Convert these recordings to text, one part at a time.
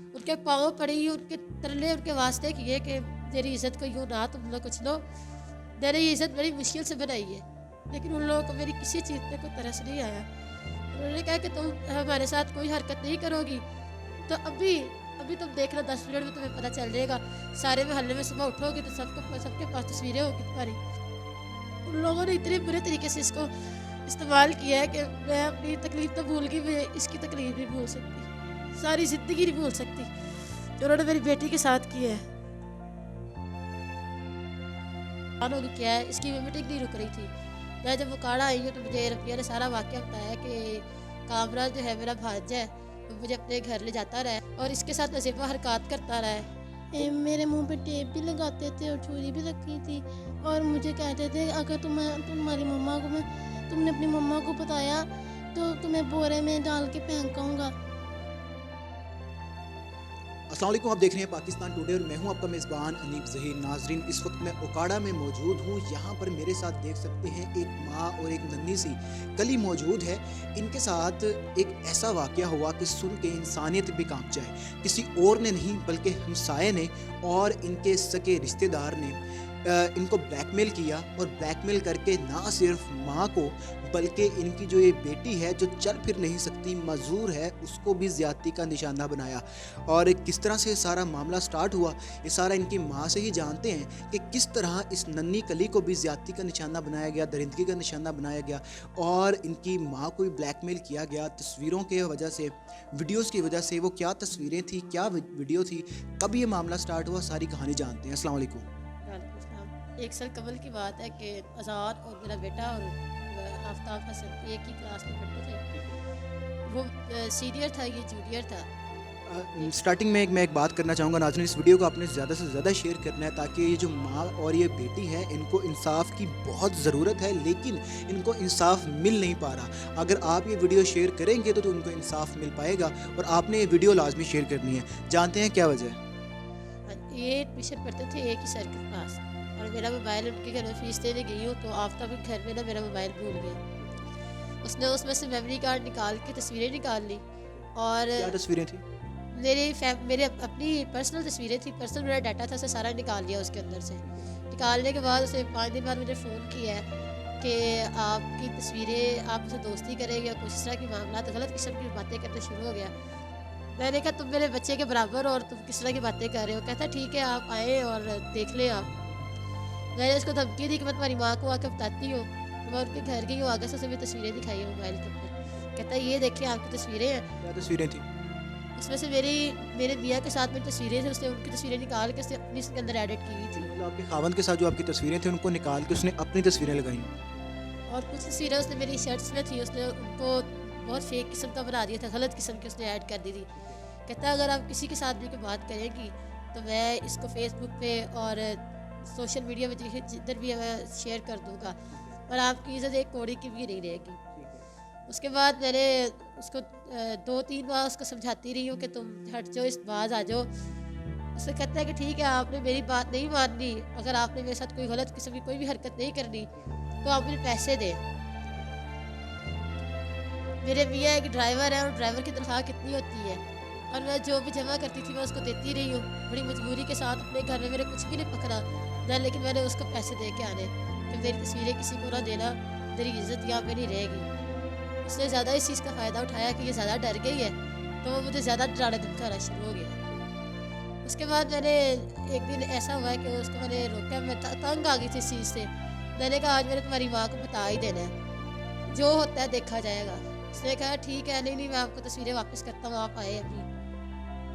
उनके पाँव पड़ी, उनके तरले उनके वास्ते किए कि मेरी इज़्ज़त को यूँ ना तुम लोग कुछ लो। मैंने ये इज़्ज़त बड़ी मुश्किल से बनाई है, लेकिन उन लोगों को मेरी किसी चीज़ पे कोई तरस नहीं आया। उन्होंने कहा कि तुम हमारे साथ कोई हरकत नहीं करोगी तो अभी अभी तुम देख लो, 10 मिनट में तुम्हें पता चल जाएगा। सारे मोहल्ले में सुबह उठोगे तो सबके पास तस्वीरें होगी तुम्हारी। उन लोगों ने इतने बुरे तरीके से इसको इस्तेमाल किया है कि मैं अपनी तकलीफ तो भूल गई, मैं इसकी तकलीफ नहीं भूल सकती, सारी ज़िंदगी नहीं भूल सकती जो उन्होंने मेरी बेटी के साथ किया है। क्या है, इसकी मीटिंग नहीं रुक रही थी। मैं जब वकाड़ा आई हूँ तो मुझे रफिया ने सारा वाक़या बताया कि कामरान जो है मेरा भांजा है, वो मुझे अपने घर ले जाता रहा है और इसके साथ नसीबा हरकत करता रहा है। मेरे मुंह पे टेप भी लगाते थे और छुरी भी रखी थी और मुझे कहते थे अगर तुम्हारी मम्मा को तुमने अपनी मम्मा को बताया तो तुम्हें बोरे में डाल के फेंकाऊंगा। अस्सलाम वालेकुम, आप देख रहे हैं पाकिस्तान टुडे और मैं हूं आपका मेज़बान अनीब ज़हीर। नाजरीन, इस वक्त मैं ओकाड़ा में मौजूद हूं। यहां पर मेरे साथ देख सकते हैं एक माँ और एक नन्ही सी कली मौजूद है। इनके साथ एक ऐसा वाक़या हुआ कि सुन के इंसानियत भी कांप जाए। किसी और ने नहीं बल्कि हमसाये ने और इनके सगे रिश्तेदार ने इनको ब्लैकमेल किया और ब्लैकमेल करके ना सिर्फ माँ को बल्कि इनकी जो ये बेटी है जो चल फिर नहीं सकती, मजूर है, उसको भी ज़्यादती का निशाना बनाया। और किस तरह से सारा मामला स्टार्ट हुआ ये सारा इनकी माँ से ही जानते हैं कि किस तरह इस नन्ही कली को भी ज़्यादती का निशाना बनाया गया, दरिंदगी का निशाना बनाया गया और इनकी माँ को भी ब्लैकमेल किया गया तस्वीरों के वजह से, वीडियोज़ की वजह से। वो क्या तस्वीरें थी, क्या वीडियो थी, कब ये मामला स्टार्ट हुआ, सारी कहानी जानते हैं। अस्सलाम वालेकुम। 1 साल कबल की बात है कि आज़ाद और मेरा बेटा और आफ्ताब हसन एक ही क्लास में पढ़ते थे। वो सीनियर था, ये जूनियर था। स्टार्टिंग में मैं एक बात करना चाहूँगा नाज़रीन, इस वीडियो को आपने ज़्यादा से ज़्यादा शेयर करना है ताकि ये जो माँ और ये बेटी है इनको इंसाफ की बहुत ज़रूरत है, लेकिन इनको इंसाफ मिल नहीं पा रहा। अगर आप ये वीडियो शेयर करेंगे तो उनको इंसाफ मिल पाएगा और आपने ये वीडियो लाजमी शेयर करनी है। जानते हैं क्या वजह है? ये एडमिशन पढ़ते थे एक ही सर के पास और मेरा मोबाइल उनके घर में फीस देने गई हूँ तो आफ्ताब के घर में ना मेरा मोबाइल भूल गया। उसने उसमें से मेमोरी कार्ड निकाल के तस्वीरें निकाल ली और क्या तस्वीरें थी? मेरे अपनी पर्सनल तस्वीरें थी, पर्सनल मेरा डाटा था, उसे सारा निकाल लिया उसके अंदर से। निकालने के बाद उसे 5 दिन बाद मुझे फ़ोन किया है कि आपकी तस्वीरें, आप उसे दोस्ती करेंगे या कुछ इस तरह की मामला, तो गलत किस्म की बातें करना शुरू हो गया। मैंने कहा तुम मेरे बच्चे के बराबर और तुम किस तरह की बातें कर रहे हो? कहता ठीक है आप आए और देख लें आप। मैंने उसको धमकी दी कि मैं तुम्हारी माँ को आकर बताती हूँ। तो मैं उनके घर गई हूँ, आगे से उसे मेरी तस्वीरें दिखाई है मोबाइल के ऊपर। कहता है ये देखिए आपकी तस्वीरें हैं। क्या तस्वीरें थी? उसमें से मेरे मियाँ के साथ मेरी तस्वीरें थी, उसने उनकी तस्वीरें निकाल के उसने अपनी इसके अंदर एडिट की हुई थी। मतलब आपके खावंद के साथ जो आपकी तस्वीरें थी उनको निकाल के उसने अपनी तस्वीरें लगाई और कुछ तस्वीरें उसने मेरी शर्ट्स में थी, उसने उनको बहुत फेक किस्म का बना दिया था, गलत किस्म की उसने ऐड कर दी थी। कहता अगर आप किसी के साथ भी कोई बात करेंगी तो मैं इसको फेसबुक पे और सोशल मीडिया में जिधर भी मैं शेयर कर दूँगा और आपकी इज़्ज़त एक कौड़ी की भी नहीं रहेगी। उसके बाद मैंने उसको 2-3 बार उसको समझाती रही हूँ कि तुम हट जाओ, इस बाज आ जाओ। उससे कहता है कि ठीक है आपने मेरी बात नहीं माननी, अगर आपने मेरे साथ कोई गलत किस्म की कोई भी हरकत नहीं करनी तो आप मुझे पैसे दें। मेरे मियाँ एक ड्राइवर है और ड्राइवर की तनख्वाह कितनी होती है और मैं जो भी जमा करती थी मैं उसको देती रही हूँ बड़ी मजबूरी के साथ। अपने घर में मेरे कुछ भी नहीं पकड़ा ना, लेकिन मैंने उसको पैसे दे के आने कि मेरी तस्वीरें किसी को ना देना, तेरी इज़्ज़त यहाँ पे नहीं रहेगी। उसने ज़्यादा इस चीज़ का फ़ायदा उठाया कि ये ज़्यादा डर गई है तो वो मुझे ज़्यादा डराना धमकाना शुरू हो गया। उसके बाद मैंने एक दिन ऐसा हुआ है कि उसको मैंने रोका, मैं तंग आ गई थी इस चीज़ से। मैंने कहा आज मैंने तुम्हारी माँ को बता ही देना है, जो होता है देखा जाएगा। उसने कहा ठीक है, नहीं मैं आपको तस्वीरें वापस करता हूँ, आप आए अभी।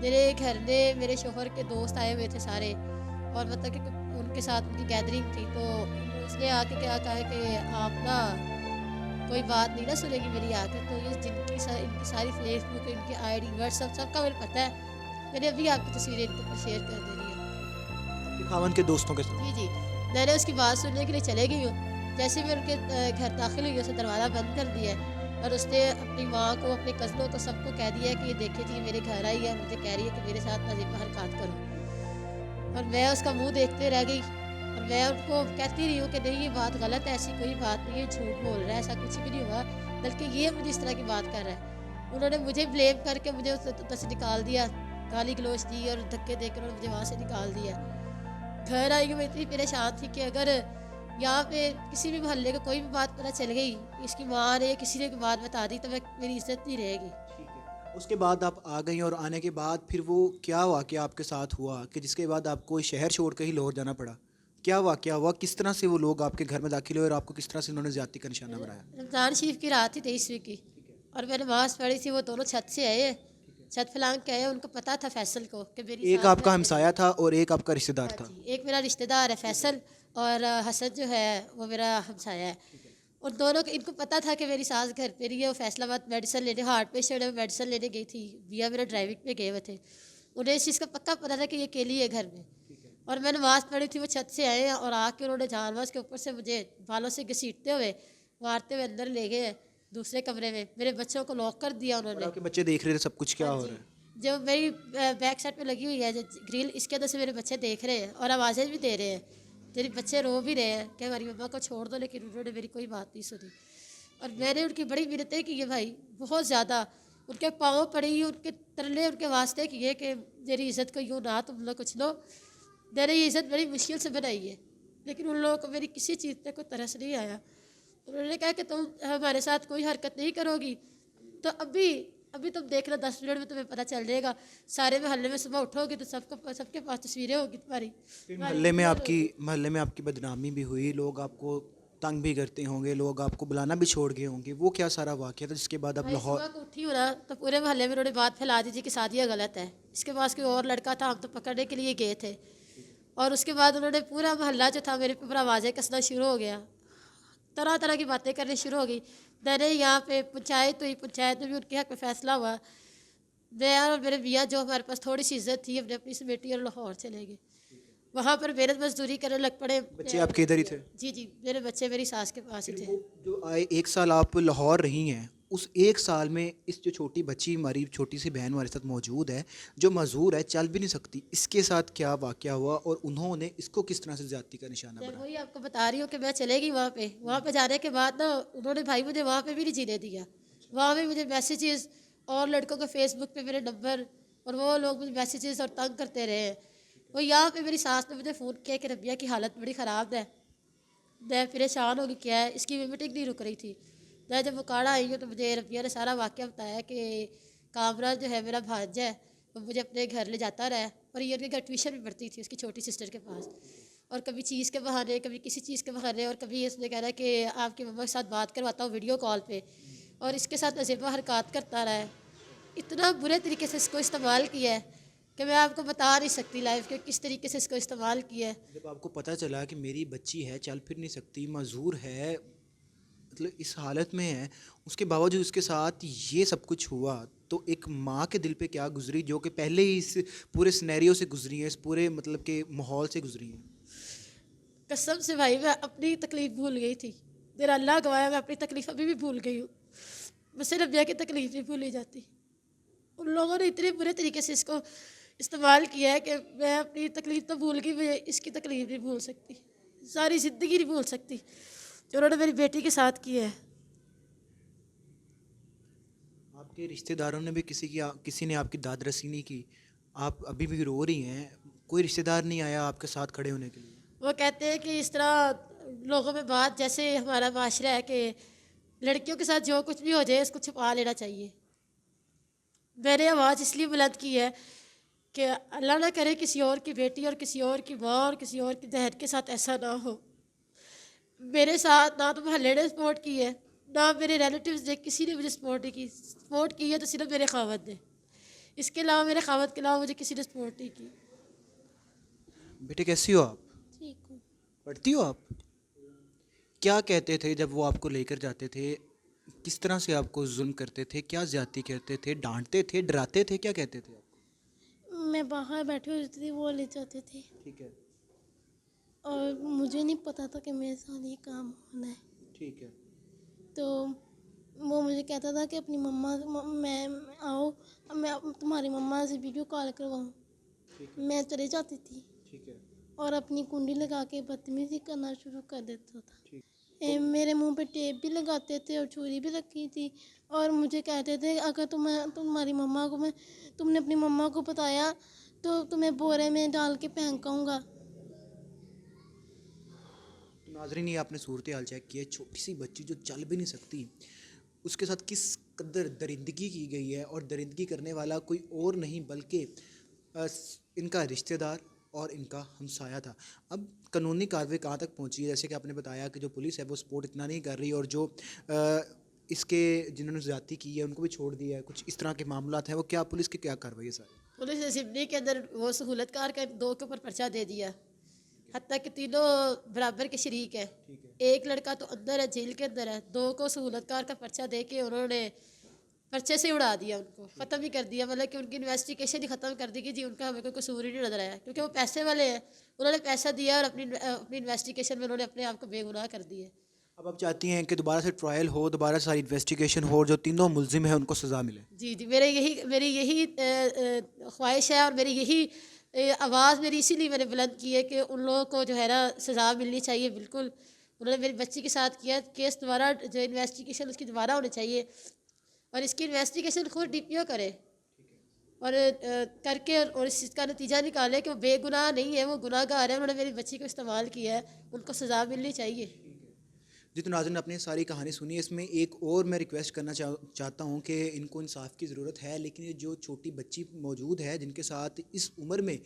मेरे घर में मेरे शोहर के दोस्त आए हुए थे सारे और मतलब कि उनके साथ उनकी गैदरिंग थी तो उसने आके क्या कहा कि आप ना कोई बात नहीं ना सुनेगी मेरी आके। तो ये इनकी सारी फेसबुक, इनकी आईडी, व्हाट्सअप सबका मुझे पता है। मैंने अभी आपकी तस्वीरें इनके ऊपर शेयर कर दे रही है खावंद के दोस्तों के साथ। जी। मैंने उसकी बात सुनने के लिए चले गई हूँ। जैसे मैं उनके घर दाखिल हुई उसे दरवाज़ा बंद कर दिया है और उसने अपनी माँ को, अपने कज़नों को, सबको कह दिया है कि ये देखे जी मेरे घर आई है, मुझे कह रही है कि मेरे साथ नाज़िमा हरकत करो। और मैं उसका मुंह देखते रह गई और मैं उनको कहती रही हूँ कि नहीं ये बात गलत है, ऐसी कोई बात नहीं है, झूठ बोल रहा है, ऐसा कुछ भी नहीं हुआ, बल्कि ये मुझे इस तरह की बात कर रहा है। उन्होंने मुझे ब्लेम करके मुझे उस से निकाल दिया गाली गलोच दी और धक्के देकर उन्होंने मुझे वहाँ से निकाल दिया। घर आई हूँ मैं इतनी परेशान थी कि अगर यहाँ पे किसी भी मोहल्ले को कोई भी बात पता चल गई, इसकी माँ ने या किसी ने कोई बात बता दी, तो मेरी इज्जत नहीं रहेगी। ठीक है। उसके बाद आप आ गई और आने के बाद फिर वो क्या वाक़या आपके साथ हुआ कि जिसके बाद आपको शहर छोड़ के ही लाहौर जाना पड़ा? क्या वाक़या हुआ? किस तरह से वो लोग आपके घर में दाखिल हुए और आपको किस तरह से उन्होंने ज़्यादती का निशाना बनाया? रमज़ान शरीफ की रात थी 23वीं की, और मैंने नमाज़ पढ़ी थी। वो दोनों छत से आए, छत फैलांग के आए। उनको पता था फैसल को कि मेरी एक सास आपका है। हमसाया था और एक आपका रिश्तेदार हाँ था। जी, एक मेरा रिश्तेदार है फैसल, और हसन जो है वो मेरा हमसाया है। उन दोनों को इनको पता था कि मेरी सास घर पे रही है। वो फैसलाबाद मेडिसिन लेने, हार्ट पेशेंट है, मेडिसिन लेने गई थी। भैया मेरा ड्राइविंग पे गए हुए थे। उन्हें इस चीज़ का पक्का पता था कि ये अकेली है घर में। और मैं नमाज़ पढ़ी थी, वो छत से आए हैं और आके उन्होंने जानवर के ऊपर से मुझे बालों से घसीटते हुए, मारते हुए अंदर ले गए दूसरे कमरे में। मेरे बच्चों को लॉक कर दिया और उन्होंने। आपके बच्चे देख रहे थे सब कुछ क्या हाँ हो जी, रहा है? जो मेरी बैक साइड पे लगी हुई है जो ग्रिल, इसके अंदर से मेरे बच्चे देख रहे हैं और आवाज़ें भी दे रहे हैं। मेरे बच्चे रो भी रहे हैं कि हमारी मम्मा को छोड़ दो, लेकिन उन्होंने मेरी कोई बात नहीं सुनी। और मैंने उनकी बड़ी मिन्नतें की है भाई, बहुत ज़्यादा। उनके पाँव पड़ी, उनके तरले, उनके वास्ते किए कि मेरी इज़्ज़त को यूँ ना तुम लोग कुछ लो। मैंने ये इज़्ज़त बड़ी मुश्किल से बनाई है, लेकिन उन लोगों को मेरी किसी चीज़ पे कोई तरस नहीं आया। उन्होंने कहा कि तुम हमारे साथ कोई हरकत नहीं करोगी तो अभी अभी तुम देखना 10 मिनट में तुम्हें पता चल जाएगा। सारे मोहल्ले में सुबह उठोगे तो सबके पास तस्वीरें होगी तुम्हारी। फिर तुम्हारी मोहल्ले में आपकी बदनामी भी हुई, लोग आपको तंग भी करते होंगे, लोग आपको बुलाना भी छोड़ गए होंगे। वो क्या सारा वाक़या था जिसके बाद आप भाई लाहौर? सुबह को उठी हो ना तो पूरे मोहल्ले में उन्होंने बात फैला दी थी कि शादियाँ गलत है। इसके पास कोई और लड़का था, हम तो पकड़ने के लिए गए थे। और उसके बाद उन्होंने पूरा मोहल्ला जो था मेरे ऊपर आवाज़ें कसना शुरू हो गया, तरह तरह की बातें करनी शुरू हो गई। मैंने यहाँ पे पंचायत हुई, पंचायत में भी उनके हक़ में फ़ैसला हुआ। मैं और मेरे भैया जो हमारे पास थोड़ी सी इज्जत थी, हमने अपनी समेटी और लाहौर चले गए। वहाँ पर मेहनत मजदूरी करने लग पड़े। बच्चे आपके इधर ही थे? जी जी, मेरे बच्चे मेरी सास के पास ही फिर थे। वो जो आए 1 साल आप लाहौर रही हैं, उस 1 साल में इस जो छोटी बच्ची हमारी छोटी सी बहन हमारे साथ मौजूद है, जो मज़दूर है, चल भी नहीं सकती, इसके साथ क्या वाक़या हुआ और उन्होंने इसको किस तरह से ज़्यादती का निशाना मैं बनाया? वही आपको बता रही हूँ कि मैं चले गई वहाँ पे जाने के बाद ना उन्होंने भाई मुझे वहाँ पे भी नहीं जीने दिया। वहाँ भी मुझे मैसेजेस और लड़कों के फेसबुक पे मेरे नंबर, और वो लोग मुझे मैसेजेस और तंग करते रहे हैं। वो यहाँ पे मेरी सास ने मुझे फ़ोन किया कि रबिया की हालत बड़ी ख़राब है। मैं परेशान हो गई, क्या है, इसकी भी मीटिंग नहीं रुक रही थी। मैं जब उकाड़ा आई हूँ तो मुझे रबिया ने सारा वाक़या बताया कि कामरान जो है मेरा भांजा है, वो मुझे अपने घर ले जाता रहा है। और ये उनके घर ट्यूशन भी पढ़ती थी उसकी छोटी सिस्टर के पास। और कभी चीज़ के बहाने, कभी किसी चीज़ के बहाने, और कभी इसने कह रहा है कि आपकी मम्मा के साथ बात करवाता हूँ वीडियो कॉल पे, और इसके साथ नज़ीबा हरकत करता रहा है। इतना बुरे तरीके से इसको इस्तेमाल किया है कि मैं आपको बता नहीं सकती लाइफ के किस तरीके से इसको इस्तेमाल किया है। जब आपको पता चला कि मेरी बच्ची है, चल फिर नहीं सकती, मज़दूर है, मतलब इस हालत में है, उसके बावजूद उसके साथ ये सब कुछ हुआ, तो एक माँ के दिल पे क्या गुजरी जो कि पहले ही इस पूरे सिनेरियो से गुजरी है, इस पूरे मतलब के माहौल से गुजरी है? कसम से भाई मैं अपनी तकलीफ़ भूल गई थी। मेरा अल्लाह गवाया, मैं अपनी तकलीफ़ अभी भी भूल गई हूँ। मुझसे रबिया की तकलीफ़ नहीं भूली जाती। उन लोगों ने इतने बुरे तरीके से इसको इस्तेमाल किया है कि मैं अपनी तकलीफ़ तो भूल गई, मैं इसकी तकलीफ़ नहीं भूल सकती, सारी ज़िंदगी नहीं भूल सकती जो उन्होंने मेरी बेटी के साथ किया है। आपके रिश्तेदारों ने भी किसी ने आपकी दाद रसी नहीं की? आप अभी भी रो रही हैं, कोई रिश्तेदार नहीं आया आपके साथ खड़े होने के लिए? वो कहते हैं कि इस तरह लोगों में बात, जैसे हमारा माशरा है कि लड़कियों के साथ जो कुछ भी हो जाए इसको छुपा लेना चाहिए। मैंने आवाज़ इसलिए बुलंद की है कि अल्लाह ना करे किसी और की बेटी और किसी और की माँ और किसी और की बहन के साथ ऐसा ना हो। मेरे साथ ना तो मोहल्ले ने सपोर्ट की है, ना मेरे रिलेटिव्स ने, किसी ने मुझे सपोर्ट नहीं की। सपोर्ट की है तो सिर्फ मेरे खावत ने, इसके अलावा मेरे खावत के अलावा मुझे किसी ने सपोर्ट नहीं की। बेटे कैसी हो आप? ठीक हूँ। पढ़ती हो आप? क्या कहते थे जब वो आपको लेकर जाते थे? किस तरह से आपको जुल्म करते थे? क्या ज़्यादती करते थे? डांटते थे, डराते थे, क्या कहते थे आपको? मैं बाहर बैठी हुई थी, वो ले जाते थे, ठीक है। और मुझे नहीं पता था कि मेरे साथ ये काम होना है। ठीक है। तो वो मुझे कहता था कि अपनी मैं आओ, मैं तुम्हारी मम्मा से वीडियो कॉल करवाऊँ। ठीक है। मैं चले जाती थी ठीक है। और अपनी कुंडी लगा के बदतमीज़ी करना शुरू कर देता था। ठीक। میرے منہ پہ ٹیپ بھی لگاتے تھے اور چھری بھی رکھی تھی، اور مجھے کہتے تھے اگر تمہاری مما کو تم نے اپنی مما کو بتایا تو تمہیں بورے میں ڈال کے پھینکاؤں گا۔ تو ناظرین یہ آپ نے صورتحال چیک کی ہے، چھوٹی سی بچی جو چل بھی نہیں سکتی، اس کے ساتھ کس قدر درندگی کی گئی ہے، اور درندگی کرنے والا کوئی اور نہیں بلکہ ان کا رشتہ دار اور ان کا ہمسایہ تھا۔ اب قانونی کارروائی کہاں تک پہنچی ہے؟ جیسے کہ آپ نے بتایا کہ جو پولیس ہے وہ سپورٹ اتنا نہیں کر رہی، اور جو اس کے جنہوں نے زیادتی کی ہے ان کو بھی چھوڑ دیا ہے، کچھ اس طرح کے معاملات ہیں، وہ کیا پولیس کی کیا کارروائی ہے ساری؟ پولیس اسمبلی کے اندر وہ سہولت کار کا 2 کے اوپر پرچہ دے دیا، حتیٰ کہ تینوں برابر کے شریک ہیں۔ ایک لڑکا تو اندر ہے، جیل کے اندر ہے، 2 کو سہولت کار کا پرچہ دے کے انہوں نے پرچے سے اڑا دیا، ان کو ختم ہی کر دیا، مطلب کہ ان کی انویسٹیگیشن ہی ختم کر دی کہ جی ان کا ہمیں کوئی قصور ہی نہیں نظر آیا، کیونکہ وہ پیسے والے ہیں، انہوں نے پیسہ دیا اور اپنی انویسٹیگیشن میں انہوں نے اپنے آپ کو بے گناہ کر دیا۔ اب آپ چاہتی ہیں کہ دوبارہ سے ٹرائل ہو، دوبارہ ساری انویسٹیگیشن ہو، اور جو تینوں ملزم ہیں ان کو سزا ملے؟ جی جی، میری یہی خواہش ہے، اور میری یہی آواز میری اسی لیے میں نے بلند کی ہے کہ ان لوگوں کو جو ہے نا سزا ملنی چاہیے بالکل۔ انہوں نے میری بچی کے ساتھ کیا کیس، دوبارہ جو انویسٹیگیشن اس کی دوبارہ ہونی چاہیے، اور اس کی انویسٹیگیشن خود ڈی پی او کرے، اور کر کے اور اس چیز کا نتیجہ نکالے کہ وہ بے گناہ نہیں ہے، وہ گناہ گار ہے، انہوں نے میری بچی کو استعمال کیا ہے، ان کو سزا ملنی چاہیے۔ جی تو ناظرین اپنی ساری کہانی سنی، اس میں ایک اور میں ریکویسٹ کرنا چاہتا ہوں کہ ان کو انصاف کی ضرورت ہے، لیکن یہ جو چھوٹی بچی موجود ہے جن کے ساتھ اس عمر میں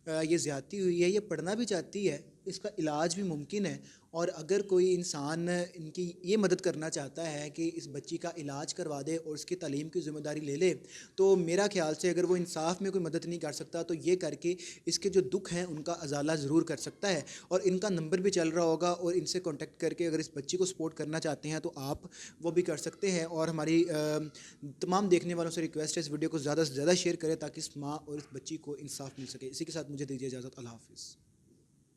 یہ زیادتی ہوئی ہے، یہ پڑھنا بھی چاہتی ہے، اس کا علاج بھی ممکن ہے، اور اگر کوئی انسان ان کی یہ مدد کرنا چاہتا ہے کہ اس بچی کا علاج کروا دے اور اس کی تعلیم کی ذمہ داری لے لے، تو میرا خیال سے اگر وہ انصاف میں کوئی مدد نہیں کر سکتا تو یہ کر کے اس کے جو دکھ ہیں ان کا ازالہ ضرور کر سکتا ہے، اور ان کا نمبر بھی چل رہا ہوگا، اور ان سے کانٹیکٹ کر کے اگر اس بچی کو سپورٹ کرنا چاہتے ہیں تو آپ وہ بھی کر سکتے ہیں۔ اور ہماری تمام دیکھنے والوں سے ریکویسٹ ہے اس ویڈیو کو زیادہ سے زیادہ شیئر کریں تاکہ اس ماں اور اس بچی کو انصاف مل سکے۔ اسی کے ساتھ مجھے دیجیے اجازت، اللہ حافظ۔